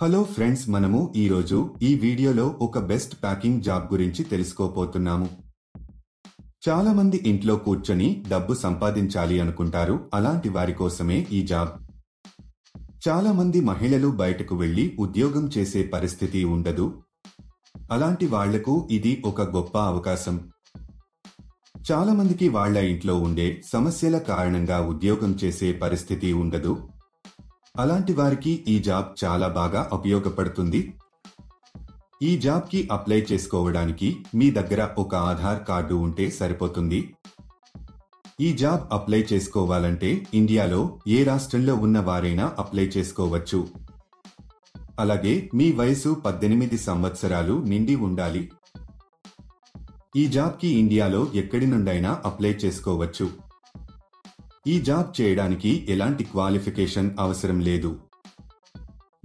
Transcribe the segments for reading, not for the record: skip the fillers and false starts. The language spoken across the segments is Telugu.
హలో ఫ్రెండ్స్, మనము ఈరోజు ఈ వీడియోలో ఒక బెస్ట్ ప్యాకింగ్ జాబ్ గురించి తెలుసుకోపోతున్నాము. చాలా మంది ఇంట్లో కూర్చొని డబ్బు సంపాదించాలి అనుకుంటారు. అలాంటి వారి కోసమే ఈ జాబ్. చాలా మంది మహిళలు బయటకు వెళ్లి ఉద్యోగం చేసే పరిస్థితి ఉండదు. అలాంటి వాళ్లకు ఇది ఒక గొప్ప అవకాశం. చాలా మందికి వాళ్ల ఇంట్లో ఉండే సమస్యల కారణంగా ఉద్యోగం చేసే పరిస్థితి ఉండదు. అలాంటి వారికి ఈ జాబ్ చాలా బాగా ఉపయోగపడుతుంది. ఈ జాబ్ కి అప్లై చేసుకోవడానికి మీ దగ్గర ఒక ఆధార్ కార్డు ఉంటే సరిపోతుంది. ఈ జాబ్ అప్లై చేసుకోవాలంటే ఇండియాలో ఏ రాష్ట్రంలో ఉన్న వారైనా అప్లై చేసుకోవచ్చు. అలాగే మీ వయసు 18 సంవత్సరాలు నిండి ఉండాలి. ఈ జాబ్ కి ఇండియాలో ఎక్కడి నుండైనా అప్లై చేసుకోవచ్చు. ఈ జాబ్ చేయడానికి ఎలాంటి క్వాలిఫికేషన్ అవసరం లేదు.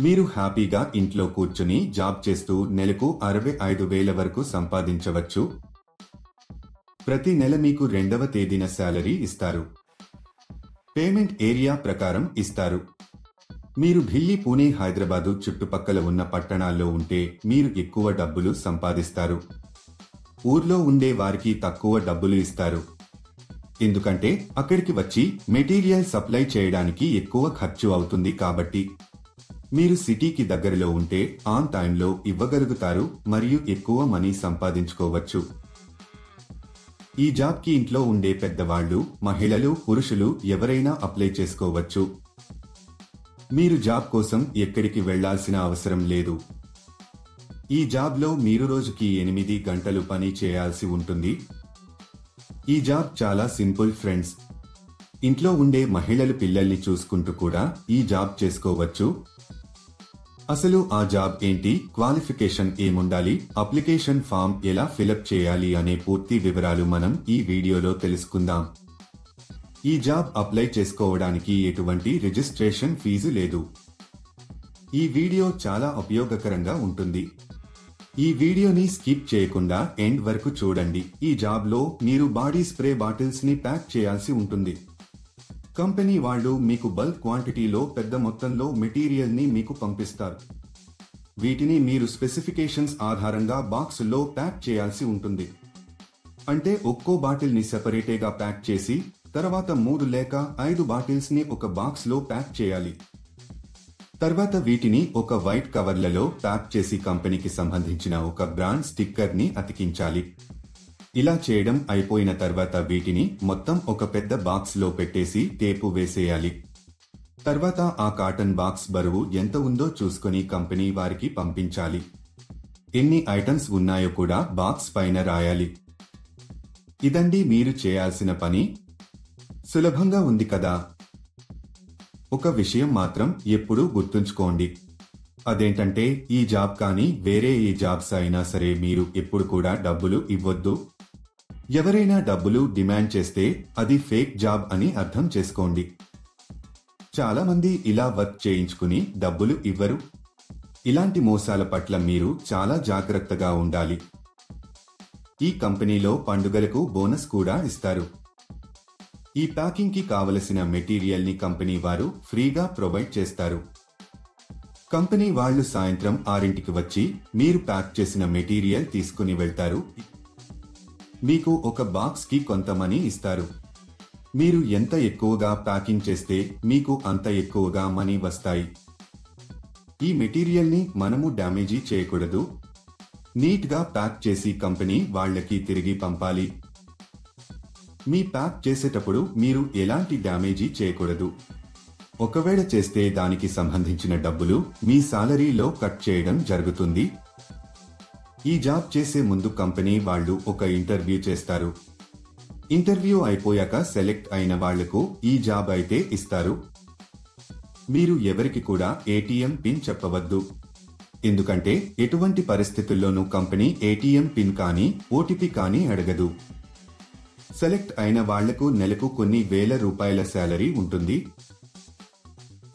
మీరు హ్యాపీగా ఇంట్లో కూర్చుని జాబ్ చేస్తూ నెలకు 65,000 వరకు సంపాదించవచ్చు. ప్రతి నెల మీకు 2వ తేదీన శాలరీ ఇస్తారు. పేమెంట్ ఏరియా ప్రకారం ఇస్తారు. మీరు ఢిల్లీ, పూణే, హైదరాబాదు చుట్టుపక్కల ఉన్న పట్టణాల్లో ఉంటే మీరు ఎక్కువ డబ్బులు సంపాదిస్తారు. ఊర్లో ఉండే వారికి తక్కువ డబ్బులు ఇస్తారు. ఎందుకంటే అక్కడికి వచ్చి మెటీరియల్ సప్లై చేయడానికి ఎక్కువ ఖర్చు అవుతుంది. కాబట్టి మీరు సిటీకి దగ్గరలో ఉంటే ఆన్ టైంలో ఇవ్వగలుగుతారు మరియు ఎక్కువ మనీ సంపాదించుకోవచ్చు. ఈ జాబ్ కి ఇంట్లో ఉండే పెద్దవాళ్లు, మహిళలు, పురుషులు ఎవరైనా అప్లై చేసుకోవచ్చు. మీరు జాబ్ కోసం ఎక్కడికి వెళ్లాల్సిన అవసరం లేదు. ఈ జాబ్లో మీరు రోజుకి 8 గంటలు పని చేయాల్సి ఉంటుంది. ఈ జాబ్ చాలా సింపుల్ ఫ్రెండ్స్. ఇంట్లో ఉండే మహిళలు పిల్లల్ని చూసుకుంటూ కూడా ఈ జాబ్ చేసుకోవచ్చు. అసలు ఆ జాబ్ ఏంటి, క్వాలిఫికేషన్ ఏముండాలి, అప్లికేషన్ ఫామ్ ఎలా ఫిలప్ చేయాలి అనే పూర్తి వివరాలు మనం ఈ వీడియోలో తెలుసుకుందాం. ఈ జాబ్ అప్లై చేసుకోవడానికి ఎటువంటి రిజిస్ట్రేషన్ ఫీజు లేదు. ఈ వీడియో చాలా ఉపయోగకరంగా ఉంటుంది. ఈ వీడియోని స్కిప్ చేయకుండా ఎండ్ వరకు చూడండి. ఈ జాబ్ లో మీరు బాడీ స్ప్రే బాటిల్స్ ని ప్యాక్ చేయాల్సి ఉంటుంది. కంపెనీ వాళ్ళు మీకు బల్క్ క్వాంటిటీలో పెద్ద మొత్తంలో మెటీరియల్ ని మీకు పంపిస్తారు. వీటిని మీరు స్పెసిఫికేషన్స్ ఆధారంగా బాక్సుల్లో ప్యాక్ చేయాల్సి ఉంటుంది. అంటే ఒక్కో బాటిల్ ని సెపరేటేగా ప్యాక్ చేసి తర్వాత 3 లేక 5 బాటిల్స్ ని ఒక బాక్స్ లో ప్యాక్ చేయాలి. తర్వాత వీటిని ఒక వైట్ కవర్లలో ప్యాక్ చేసి కంపెనీకి సంబంధించిన ఒక బ్రాండ్ స్టిక్కర్ ని అతికించాలి. ఇలా చేయడం అయిపోయిన తర్వాత వీటిని మొత్తం ఒక పెద్ద బాక్స్ లో పెట్టేసి టేపు వేసేయాలి. తర్వాత ఆ కాటన్ బాక్స్ బరువు ఎంత ఉందో చూసుకొని కంపెనీ వారికి పంపించాలి. ఎన్ని ఐటమ్స్ ఉన్నాయో కూడా బాక్స్ పైన రాయాలి. ఇదండి మీరు చేయాల్సిన పని. సులభంగా ఉంది కదా? ఒక విషయం మాత్రం ఎప్పుడూ గుర్తుంచుకోండి. అదేంటంటే ఈ జాబ్ కానీ వేరే ఏ జాబ్స్ అయినా సరే మీరు ఎప్పుడు కూడా డబ్బులు ఇవ్వొద్దు. ఎవరైనా డబ్బులు డిమాండ్ చేస్తే అది ఫేక్ జాబ్ అని అర్థం చేసుకోండి. చాలా మంది ఇలా వర్క్ చేయించుకుని డబ్బులు ఇవ్వరు. ఇలాంటి మోసాల పట్ల మీరు చాలా జాగ్రత్తగా ఉండాలి. ఈ కంపెనీలో పండుగలకు బోనస్ కూడా ఇస్తారు. ఈ ప్యాకింగ్ కి కావలసిన మెటీరియల్ ని కంపెనీ వారు ఫ్రీగా ప్రొవైడ్ చేస్తారు. కంపెనీ వాళ్ళు సాయంత్రం 6కి వచ్చి మీరు ప్యాక్ చేసిన మెటీరియల్ తీసుకుని వెళ్తారు. మీకు ఒక బాక్స్ కి కొంత మనీ ఇస్తారు. మీరు ఎంత ఎక్కువగా ప్యాకింగ్ చేస్తే మీకు అంత ఎక్కువగా మనీ వస్తాయి. ఈ మెటీరియల్ ని మనము డ్యామేజీ చేయకూడదు. నీట్ గా ప్యాక్ చేసి కంపెనీ వాళ్ళకి తిరిగి పంపాలి. మీ ప్యాక్ చేసేటప్పుడు మీరు ఎలాంటి డ్యామేజీ చేయకూడదు. ఒకవేళ చేస్తే దానికి సంబంధించిన డబ్బులు మీ సాలరీలో కట్ చేయడం జరుగుతుంది. ఈ జాబ్ చేసే ముందు కంపెనీ వాళ్ళు ఒక ఇంటర్వ్యూ చేస్తారు. ఇంటర్వ్యూ అయిపోయాక సెలెక్ట్ అయిన వాళ్లకు ఈ జాబ్ అయితే ఇస్తారు. మీరు ఎవరికి కూడా ఏటీఎం పిన్ చెప్పవద్దు. ఎందుకంటే ఎటువంటి పరిస్థితుల్లోనూ కంపెనీ ఏటీఎం పిన్ కానీ ఓటీపీ కానీ అడగదు. సెలెక్ట్ అయిన వాళ్లకు నెలకు కొన్ని వేల రూపాయల శాలరీ ఉంటుంది.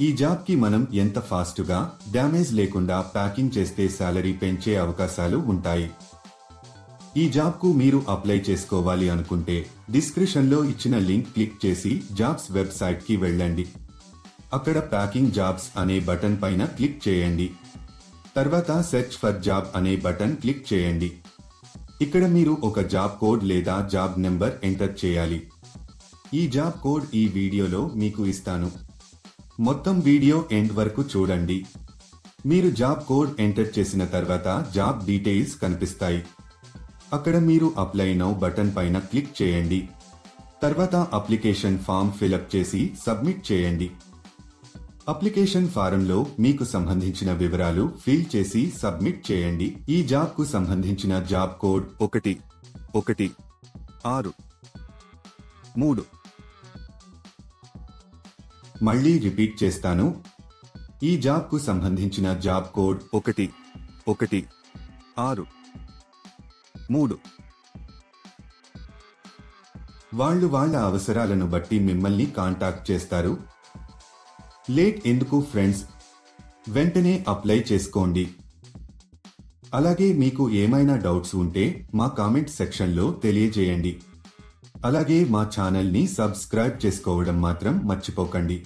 ఈ జాబ్ కి మనం ఎంత ఫాస్టుగా డ్యామేజ్ లేకుండా ప్యాకింగ్ చేస్తే శాలరీ పెంచే అవకాశాలు ఉంటాయి. ఈ జాబ్ కు మీరు అప్లై చేసుకోవాలి అనుకుంటే డిస్క్రిప్షన్ లో ఇచ్చిన లింక్ క్లిక్ చేసి జాబ్స్ వెబ్సైట్ కి వెళ్ళండి. అక్కడ ప్యాకింగ్ జాబ్స్ అనే బటన్ పైన క్లిక్ చేయండి. తర్వాత సెర్చ్ ఫర్ జాబ్ అనే బటన్ క్లిక్ చేయండి. ఇక్కడ మీరు ఒక జాబ్ కోడ్ లేదా జాబ్ నెంబర్ ఎంటర్ చేయాలి. ఈ జాబ్ కోడ్ ఈ వీడియోలో మీకు ఇస్తాను. మొత్తం వీడియో ఎండ్ వరకు చూడండి. మీరు జాబ్ కోడ్ ఎంటర్ చేసిన తర్వాత జాబ్ డీటెయిల్స్ కనిపిస్తాయి. అక్కడ మీరు అప్లై నౌ బటన్ పైన క్లిక్ చేయండి. తర్వాత అప్లికేషన్ ఫామ్ ఫిలప్ చేసి సబ్మిట్ చేయండి. అప్లికేషన్ ఫారంలో మీకు సంబంధించిన వివరాలు ఫిల్ చేసి సబ్మిట్ చేయండి. ఈ జాబ్ కు సంబంధించిన జాబ్ కోడ్ 1163. మళ్ళీ రిపీట్ చేస్తాను. ఈ జాబ్ కు సంబంధించిన జాబ్ కోడ్ 1163. వాళ్ళ అవసరాలను బట్టి మిమ్మల్ని కాంటాక్ట్ చేస్తారు. లేట్ ఎందుకు ఫ్రెండ్స్, వెంటనే అప్లై చేసుకోండి. అలాగే మీకు ఏమైనా డౌట్స్ ఉంటే మా కామెంట్ సెక్షన్లో తెలియజేయండి. అలాగే మా ఛానల్ని సబ్స్క్రైబ్ చేసుకోవడం మాత్రం మర్చిపోకండి.